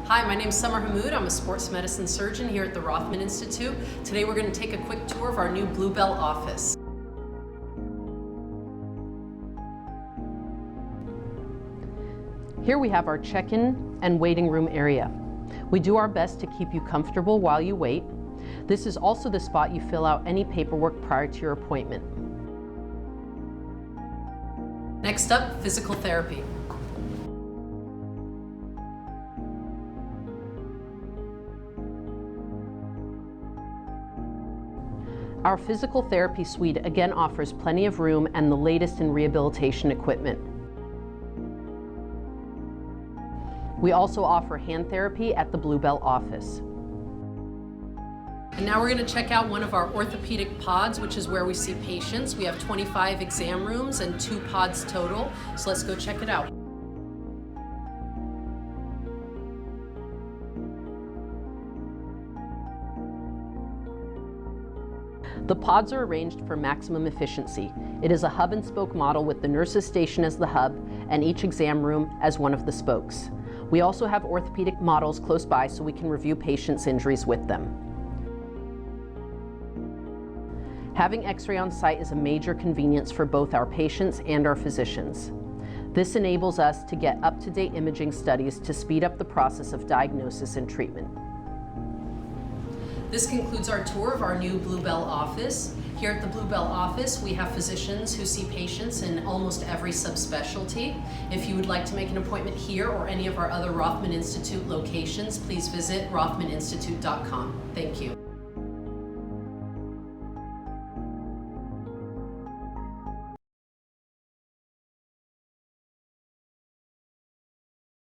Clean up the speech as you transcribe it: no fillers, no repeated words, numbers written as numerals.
Hi, my name is Summer Hammoud. I'm a sports medicine surgeon here at the Rothman Institute. Today we're going to take a quick tour of our new Blue Bell office. Here we have our check-in and waiting room area. We do our best to keep you comfortable while you wait. This is also the spot you fill out any paperwork prior to your appointment. Next up, physical therapy. Our physical therapy suite again offers plenty of room and the latest in rehabilitation equipment. We also offer hand therapy at the Blue Bell office. And now we're going to check out one of our orthopedic pods, which is where we see patients. We have 25 exam rooms and 2 pods total, so let's go check it out. The pods are arranged for maximum efficiency. It is a hub and spoke model with the nurse's station as the hub and each exam room as one of the spokes. We also have orthopedic models close by so we can review patients' injuries with them. Having X-ray on site is a major convenience for both our patients and our physicians. This enables us to get up-to-date imaging studies to speed up the process of diagnosis and treatment. This concludes our tour of our new Blue Bell office. Here at the Blue Bell office, we have physicians who see patients in almost every subspecialty. If you would like to make an appointment here or any of our other Rothman Institute locations, please visit rothmaninstitute.com. Thank you.